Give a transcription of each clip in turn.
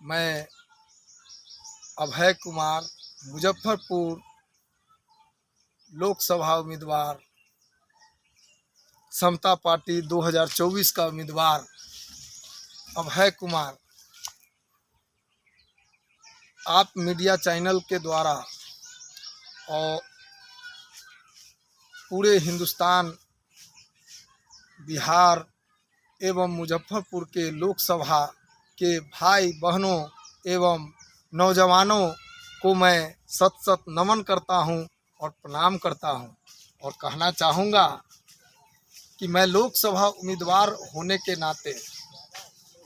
मैं अभय कुमार, मुजफ्फरपुर लोकसभा उम्मीदवार, समता पार्टी 2024 का उम्मीदवार अभय कुमार, आप मीडिया चैनल के द्वारा और पूरे हिंदुस्तान, बिहार एवं मुजफ्फरपुर के लोकसभा के भाई बहनों एवं नौजवानों को मैं सत सत नमन करता हूं और प्रणाम करता हूं और कहना चाहूँगा कि मैं लोकसभा उम्मीदवार होने के नाते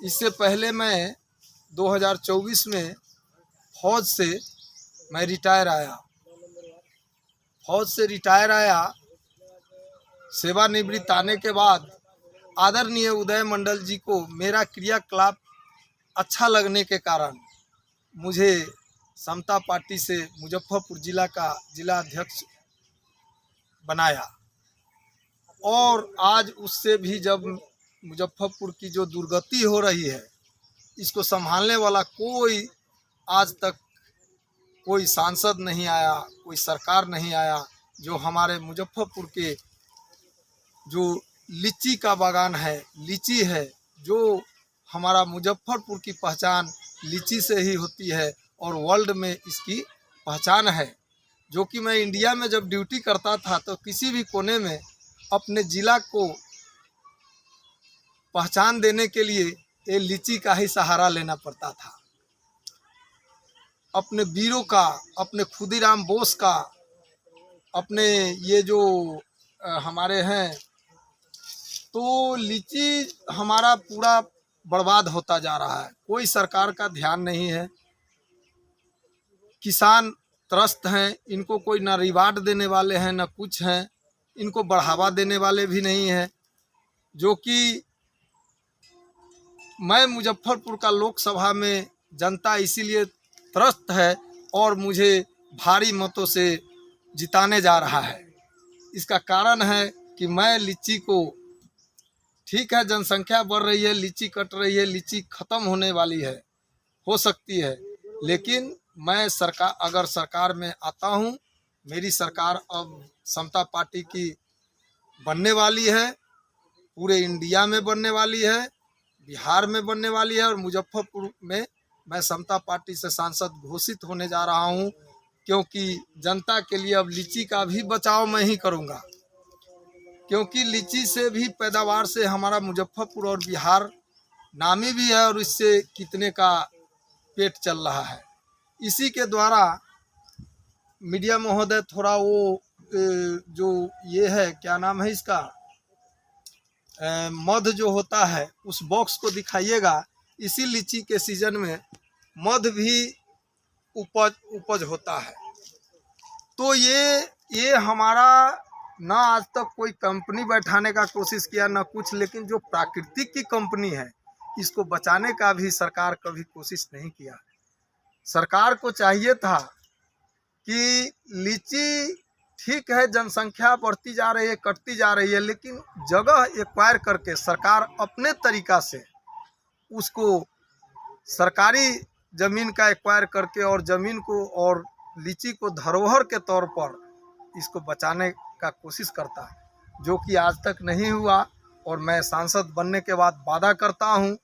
इससे पहले मैं 2024 में फौज से मैं रिटायर आया। फौज से रिटायर आया, सेवानिवृत्त आने के बाद आदरणीय उदय मंडल जी को मेरा क्रियाकलाप अच्छा लगने के कारण मुझे समता पार्टी से मुजफ्फरपुर जिला का जिला अध्यक्ष बनाया। और आज उससे भी जब मुजफ्फरपुर की जो दुर्गति हो रही है, इसको संभालने वाला कोई आज तक कोई सांसद नहीं आया, कोई सरकार नहीं आया। जो हमारे मुजफ्फरपुर के जो लीची का बागान है, लीची है, जो हमारा मुजफ्फरपुर की पहचान लीची से ही होती है और वर्ल्ड में इसकी पहचान है। जो कि मैं इंडिया में जब ड्यूटी करता था तो किसी भी कोने में अपने ज़िला को पहचान देने के लिए ये लीची का ही सहारा लेना पड़ता था। अपने वीरों का, अपने खुदीराम बोस का, अपने ये जो हमारे हैं, तो लीची हमारा पूरा बर्बाद होता जा रहा है। कोई सरकार का ध्यान नहीं है। किसान त्रस्त हैं, इनको कोई ना रिवार्ड देने वाले हैं ना कुछ हैं, इनको बढ़ावा देने वाले भी नहीं हैं। जो कि मैं मुजफ्फरपुर का लोकसभा में जनता इसीलिए त्रस्त है और मुझे भारी मतों से जिताने जा रहा है। इसका कारण है कि मैं लीची को, ठीक है जनसंख्या बढ़ रही है, लीची कट रही है, लीची ख़त्म होने वाली है, हो सकती है, लेकिन मैं अगर सरकार में आता हूं, मेरी सरकार अब समता पार्टी की बनने वाली है, पूरे इंडिया में बनने वाली है, बिहार में बनने वाली है और मुजफ्फरपुर में मैं समता पार्टी से सांसद घोषित होने जा रहा हूं। क्योंकि जनता के लिए अब लीची का भी बचाव मैं ही करूंगा, क्योंकि लीची से भी पैदावार से हमारा मुजफ्फरपुर और बिहार नामी भी है और इससे कितने का पेट चल रहा है। इसी के द्वारा मीडिया महोदय थोड़ा वो जो ये है, क्या नाम है इसका, मध जो होता है उस बॉक्स को दिखाइएगा। इसी लीची के सीजन में मध भी उपज होता है। तो ये हमारा ना आज तक कोई कंपनी बैठाने का कोशिश किया ना कुछ, लेकिन जो प्राकृतिक की कंपनी है इसको बचाने का भी सरकार कभी कोशिश नहीं किया। सरकार को चाहिए था कि लीची, ठीक है जनसंख्या बढ़ती जा रही है, कटती जा रही है, लेकिन जगह एक्वायर करके सरकार अपने तरीका से उसको सरकारी ज़मीन का एक्वायर करके और ज़मीन को और लीची को धरोहर के तौर पर इसको बचाने का कोशिश करता है, जो कि आज तक नहीं हुआ। और मैं सांसद बनने के बाद वादा करता हूं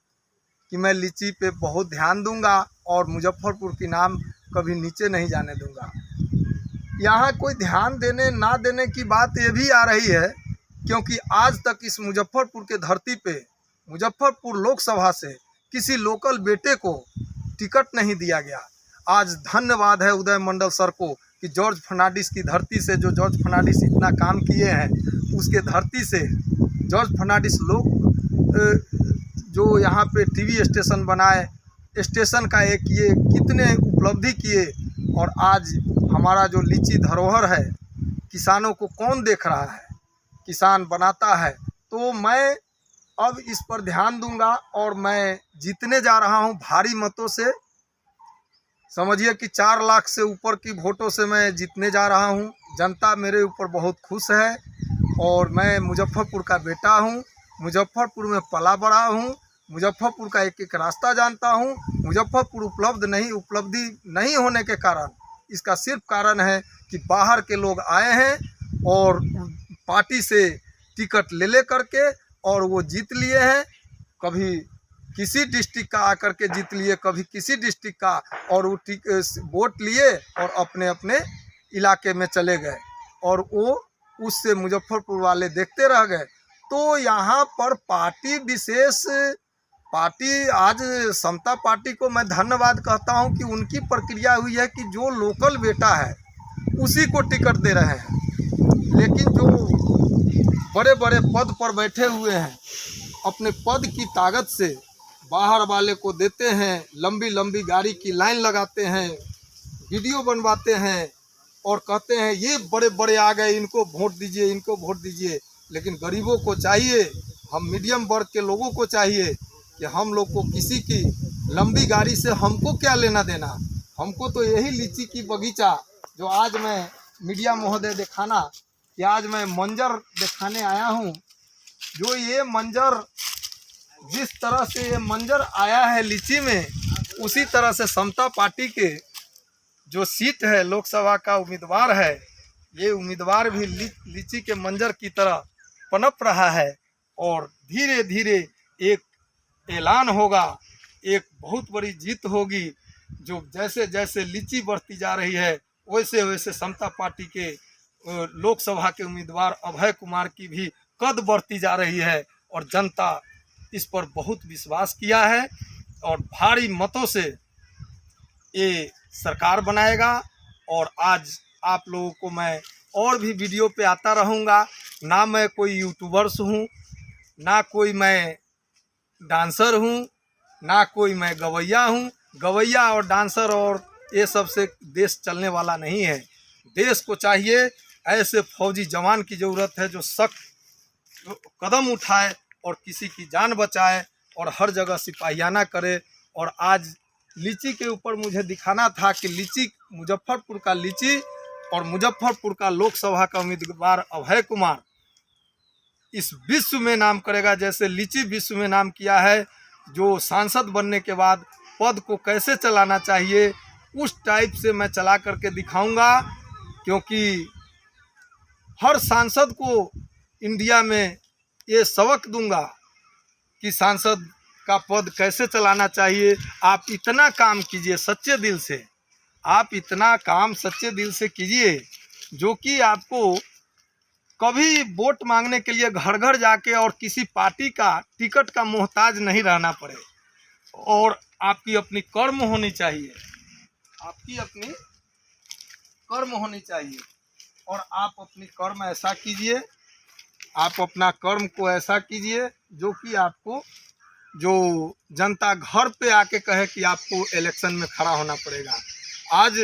कि मैं लीची पे बहुत ध्यान दूंगा और मुजफ्फरपुर की नाम कभी नीचे नहीं जाने दूंगा। यहाँ कोई ध्यान देने ना देने की बात ये भी आ रही है, क्योंकि आज तक इस मुजफ्फरपुर के धरती पे मुजफ्फरपुर लोकसभा से किसी लोकल बेटे को टिकट नहीं दिया गया। आज धन्यवाद है उदय मंडल सर को कि जॉर्ज फर्नांडिस की धरती से, जो जॉर्ज फर्नांडिस इतना काम किए हैं, उसके धरती से जॉर्ज फर्नांडिस लोग जो यहाँ पे टीवी स्टेशन बनाए, स्टेशन का एक ये कितने उपलब्धि किए। और आज हमारा जो लीची धरोहर है, किसानों को कौन देख रहा है, किसान बनाता है। तो मैं अब इस पर ध्यान दूंगा और मैं जीतने जा रहा हूं भारी मतों से। समझिए कि 4 लाख से ऊपर की वोटों से मैं जीतने जा रहा हूं। जनता मेरे ऊपर बहुत खुश है और मैं मुजफ्फरपुर का बेटा हूं, मुजफ्फरपुर में पला बड़ा हूं, मुजफ्फरपुर का एक एक रास्ता जानता हूँ। मुजफ्फरपुर उपलब्धि नहीं होने के कारण, इसका सिर्फ कारण है कि बाहर के लोग आए हैं और पार्टी से टिकट ले करके और वो जीत लिए हैं। कभी किसी डिस्ट्रिक्ट का आकर के जीत लिए, कभी किसी डिस्ट्रिक्ट का, और वो वोट लिए और अपने अपने इलाके में चले गए और वो उससे मुजफ्फरपुर वाले देखते रह गए। तो यहाँ पर पार्टी विशेष, पार्टी आज समता पार्टी को मैं धन्यवाद कहता हूँ कि उनकी प्रक्रिया हुई है कि जो लोकल बेटा है उसी को टिकट दे रहे हैं। लेकिन जो बड़े बड़े पद पर बैठे हुए हैं, अपने पद की ताकत से बाहर वाले को देते हैं, लंबी लंबी गाड़ी की लाइन लगाते हैं, वीडियो बनवाते हैं और कहते हैं ये बड़े बड़े आ गए, इनको वोट दीजिए, इनको वोट दीजिए। लेकिन गरीबों को चाहिए, हम मीडियम वर्ग के लोगों को चाहिए कि हम लोग को किसी की लंबी गाड़ी से हमको क्या लेना देना। हमको तो यही लीची की बगीचा जो आज मैं मीडिया महोदय दिखाना कि आज मैं मंजर दिखाने आया हूँ। जो ये मंजर, जिस तरह से ये मंजर आया है लीची में, उसी तरह से समता पार्टी के जो सीट है, लोकसभा का उम्मीदवार है, ये उम्मीदवार भी लीची के मंजर की तरह पनप रहा है। और धीरे धीरे एक ऐलान होगा, एक बहुत बड़ी जीत होगी। जो जैसे जैसे लीची बढ़ती जा रही है, वैसे वैसे समता पार्टी के लोकसभा के उम्मीदवार अभय कुमार की भी कद बढ़ती जा रही है और जनता इस पर बहुत विश्वास किया है और भारी मतों से ये सरकार बनाएगा। और आज आप लोगों को मैं और भी वीडियो पे आता रहूँगा। ना मैं कोई यूट्यूबर्स हूँ, ना कोई मैं डांसर हूँ, ना कोई मैं गवैया हूँ। गवैया और डांसर और ये सब से देश चलने वाला नहीं है। देश को चाहिए ऐसे फौजी जवान की ज़रूरत है जो सख्त कदम उठाए और किसी की जान बचाए और हर जगह सिपाहियाना करे। और आज लीची के ऊपर मुझे दिखाना था कि लीची, मुजफ्फरपुर का लीची और मुजफ्फरपुर का लोकसभा का उम्मीदवार अभय कुमार इस विश्व में नाम करेगा, जैसे लीची विश्व में नाम किया है। जो सांसद बनने के बाद पद को कैसे चलाना चाहिए, उस टाइप से मैं चला करके दिखाऊंगा। क्योंकि हर सांसद को इंडिया में ये सबक दूंगा कि सांसद का पद कैसे चलाना चाहिए। आप इतना काम कीजिए सच्चे दिल से, आप इतना काम सच्चे दिल से कीजिए जो कि आपको कभी वोट मांगने के लिए घर घर जाके और किसी पार्टी का टिकट का मोहताज नहीं रहना पड़े। और आपकी अपनी कर्म होनी चाहिए, आपकी अपनी कर्म होनी चाहिए। और आप अपनी कर्म ऐसा कीजिए, आप अपना कर्म को ऐसा कीजिए जो कि आपको, जो जनता घर पे आके कहे कि आपको इलेक्शन में खड़ा होना पड़ेगा। आज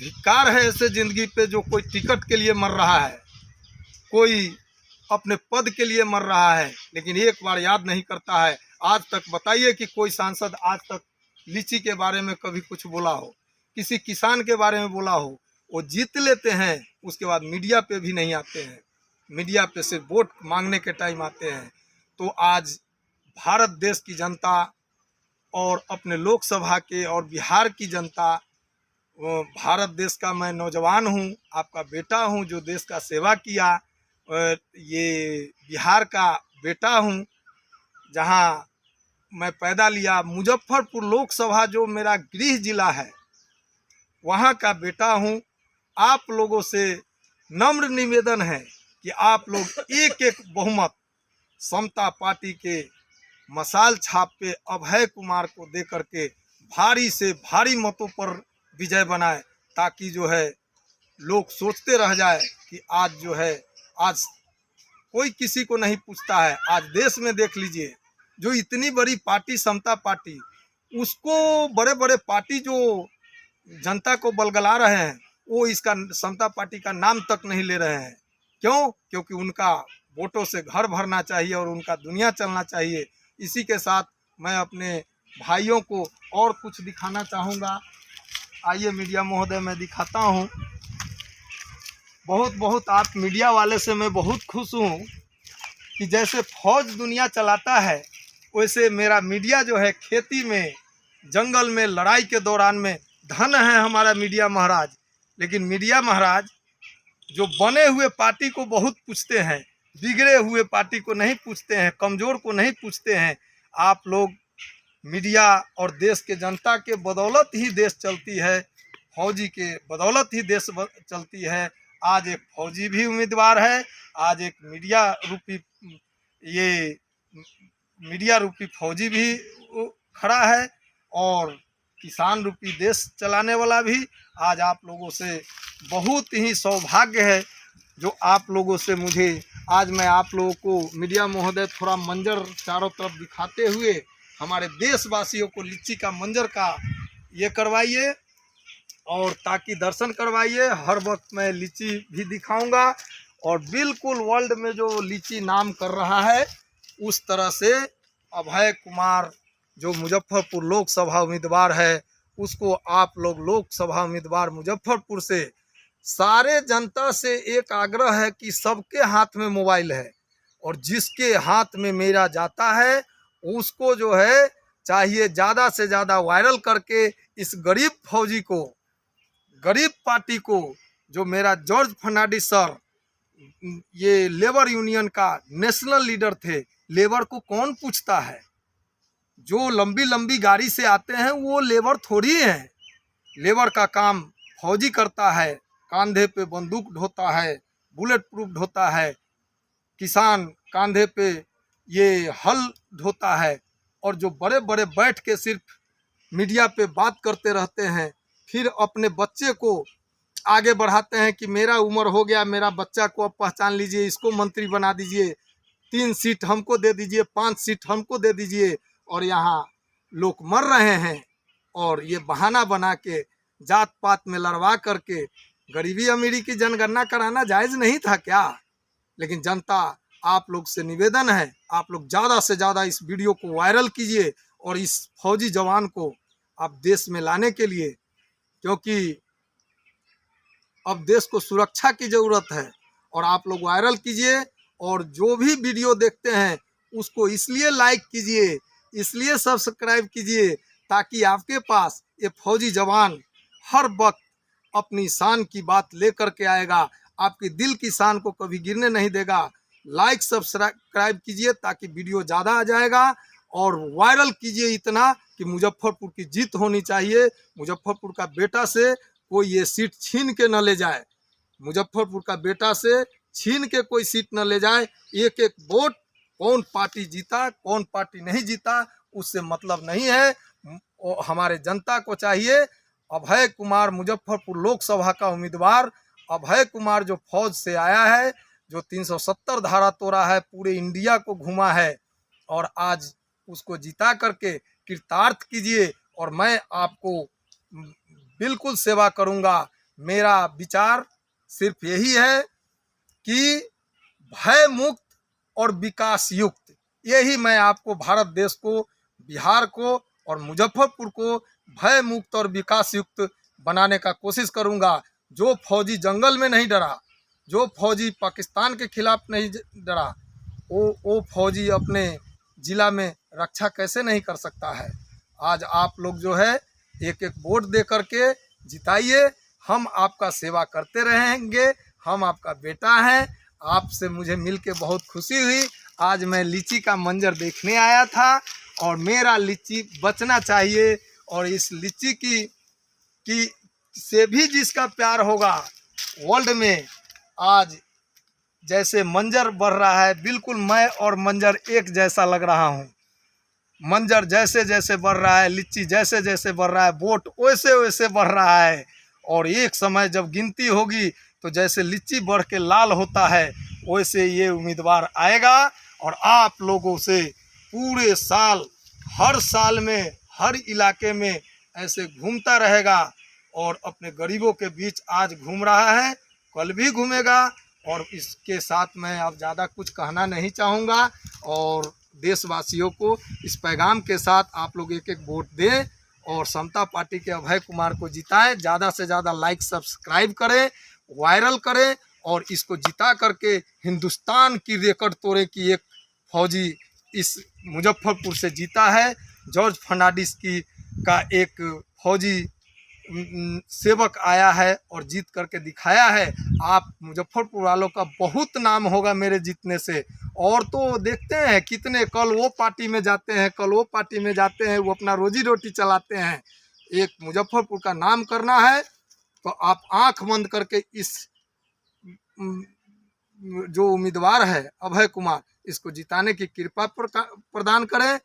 धिक्कार है ऐसे ज़िंदगी पे जो कोई टिकट के लिए मर रहा है, कोई अपने पद के लिए मर रहा है, लेकिन एक बार याद नहीं करता है। आज तक बताइए कि कोई सांसद आज तक लीची के बारे में कभी कुछ बोला हो, किसी किसान के बारे में बोला हो। वो जीत लेते हैं, उसके बाद मीडिया पे भी नहीं आते हैं, मीडिया पे सिर्फ वोट मांगने के टाइम आते हैं। तो आज भारत देश की जनता और अपने लोकसभा के और बिहार की जनता, भारत देश का मैं नौजवान हूँ, आपका बेटा हूँ जो देश का सेवा किया। ये बिहार का बेटा हूँ जहाँ मैं पैदा लिया। मुजफ्फरपुर लोकसभा जो मेरा गृह जिला है, वहाँ का बेटा हूँ। आप लोगों से नम्र निवेदन है कि आप लोग एक एक बहुमत समता पार्टी के मशाल छाप पे अभय कुमार को दे करके भारी से भारी मतों पर विजय बनाए, ताकि जो है लोग सोचते रह जाए कि आज जो है, आज कोई किसी को नहीं पूछता है। आज देश में देख लीजिए, जो इतनी बड़ी पार्टी समता पार्टी, उसको बड़े बड़े पार्टी जो जनता को बलगला रहे हैं, वो इसका समता पार्टी का नाम तक नहीं ले रहे हैं। क्यों? क्योंकि उनका वोटों से घर भरना चाहिए और उनका दुनिया चलना चाहिए। इसी के साथ मैं अपने भाइयों को और कुछ दिखाना चाहूँगा। आइए मीडिया महोदय, मैं दिखाता हूँ। बहुत आप मीडिया वाले से मैं बहुत खुश हूँ कि जैसे फौज दुनिया चलाता है, वैसे मेरा मीडिया जो है खेती में, जंगल में, लड़ाई के दौरान में धन है हमारा मीडिया महाराज। लेकिन मीडिया महाराज जो बने हुए पार्टी को बहुत पूछते हैं, बिगड़े हुए पार्टी को नहीं पूछते हैं, कमज़ोर को नहीं पूछते हैं। आप लोग मीडिया और देश के जनता के बदौलत ही देश चलती है, फौजी के बदौलत ही देश चलती है। आज एक फौजी भी उम्मीदवार है, आज एक मीडिया रूपी फौजी भी खड़ा है, और किसान रूपी देश चलाने वाला भी। आज आप लोगों से बहुत ही सौभाग्य है जो आप लोगों से मुझे आज मैं आप लोगों को मीडिया महोदय थोड़ा मंजर चारों तरफ दिखाते हुए हमारे देशवासियों को लीची का मंजर का ये करवाइए और ताकि दर्शन करवाइए। हर वक्त मैं लीची भी दिखाऊंगा और बिल्कुल वर्ल्ड में जो लीची नाम कर रहा है उस तरह से अभय कुमार जो मुजफ्फरपुर लोकसभा उम्मीदवार है, उसको आप लोग लोकसभा उम्मीदवार मुजफ्फरपुर से सारे जनता से एक आग्रह है कि सबके हाथ में मोबाइल है, और जिसके हाथ में मेरा जाता है उसको जो है चाहिए ज़्यादा से ज़्यादा वायरल करके इस गरीब फौजी को, गरीब पार्टी को, जो मेरा जॉर्ज फर्नांडिस सर ये लेबर यूनियन का नेशनल लीडर थे। लेबर को कौन पूछता है? जो लंबी लंबी गाड़ी से आते हैं वो लेबर थोड़ी हैं। लेबर का काम फौजी करता है, कंधे पे बंदूक ढोता है, बुलेट प्रूफ ढोता है, किसान कंधे पे ये हल ढोता है, और जो बड़े बड़े बैठ के सिर्फ मीडिया पे बात करते रहते हैं, फिर अपने बच्चे को आगे बढ़ाते हैं कि मेरा उम्र हो गया, मेरा बच्चा को अब पहचान लीजिए, इसको मंत्री बना दीजिए, 3 सीट हमको दे दीजिए, 5 सीट हमको दे दीजिए, और यहाँ लोग मर रहे हैं। और ये बहाना बना के जात पात में लड़वा करके गरीबी अमीरी की जनगणना कराना जायज़ नहीं था क्या? लेकिन जनता आप लोग से निवेदन है, आप लोग ज़्यादा से ज़्यादा इस वीडियो को वायरल कीजिए और इस फौजी जवान को आप देश में लाने के लिए, क्योंकि अब देश को सुरक्षा की ज़रूरत है। और आप लोग वायरल कीजिए, और जो भी वीडियो देखते हैं उसको इसलिए लाइक कीजिए, इसलिए सब्सक्राइब कीजिए, ताकि आपके पास ये फौजी जवान हर वक्त अपनी शान की बात लेकर के आएगा, आपके दिल की शान को कभी गिरने नहीं देगा। लाइक सब्सक्राइब कीजिए ताकि वीडियो ज़्यादा आ जाएगा, और वायरल कीजिए इतना कि मुजफ्फरपुर की जीत होनी चाहिए। मुजफ्फरपुर का बेटा से कोई ये सीट छीन के न ले जाए, मुजफ्फरपुर का बेटा से छीन के कोई सीट न ले जाए। एक एक वोट कौन पार्टी जीता कौन पार्टी नहीं जीता उससे मतलब नहीं है। हमारे जनता को चाहिए अभय कुमार, मुजफ्फरपुर लोकसभा का उम्मीदवार अभय कुमार, जो फौज से आया है, जो 370 धारा तोड़ा है, पूरे इंडिया को घुमा है, और आज उसको जिता करके कृतार्थ कीजिए, और मैं आपको बिल्कुल सेवा करूंगा। मेरा विचार सिर्फ यही है कि भय मुक्त और विकास युक्त, यही मैं आपको भारत देश को, बिहार को और मुजफ्फरपुर को भय मुक्त और विकास युक्त बनाने का कोशिश करूंगा। जो फौजी जंगल में नहीं डरा, जो फौजी पाकिस्तान के खिलाफ नहीं डरा, वो फौजी अपने ज़िला में रक्षा कैसे नहीं कर सकता है। आज आप लोग जो है एक एक वोट दे करके जिताइए, हम आपका सेवा करते रहेंगे, हम आपका बेटा हैं। आपसे मुझे मिलके बहुत खुशी हुई। आज मैं लीची का मंजर देखने आया था, और मेरा लीची बचना चाहिए, और इस लीची की से भी जिसका प्यार होगा वर्ल्ड में, आज जैसे मंजर बढ़ रहा है, बिल्कुल मैं और मंजर एक जैसा लग रहा हूँ। मंजर जैसे जैसे बढ़ रहा है, लीची जैसे जैसे बढ़ रहा है, वोट वैसे वैसे बढ़ रहा है, और एक समय जब गिनती होगी तो जैसे लीची बढ़ के लाल होता है वैसे ये उम्मीदवार आएगा, और आप लोगों से पूरे साल, हर साल में हर इलाके में ऐसे घूमता रहेगा, और अपने गरीबों के बीच आज घूम रहा है, कल भी घूमेगा। और इसके साथ मैं अब ज़्यादा कुछ कहना नहीं चाहूँगा, और देशवासियों को इस पैगाम के साथ आप लोग एक एक वोट दें और समता पार्टी के अभय कुमार को जिताएं। ज़्यादा से ज़्यादा लाइक सब्सक्राइब करें, वायरल करें, और इसको जिता करके हिंदुस्तान की रिकॉर्ड तोड़े कि एक फौजी इस मुजफ्फरपुर से जीता है। जॉर्ज फर्नांडिस की का एक फौजी सेवक आया है और जीत करके दिखाया है। आप मुजफ्फरपुर वालों का बहुत नाम होगा मेरे जीतने से। और तो देखते हैं कितने कल वो पार्टी में जाते हैं, कल वो पार्टी में जाते हैं, वो अपना रोजी रोटी चलाते हैं। एक मुजफ्फरपुर का नाम करना है तो आप आंख बंद करके इस जो उम्मीदवार है अभय कुमार, इसको जिताने की कृपा प्रदान करें।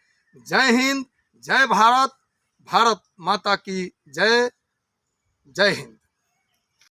जय हिंद, जय भारत, भारत माता की जय, जय हिंद।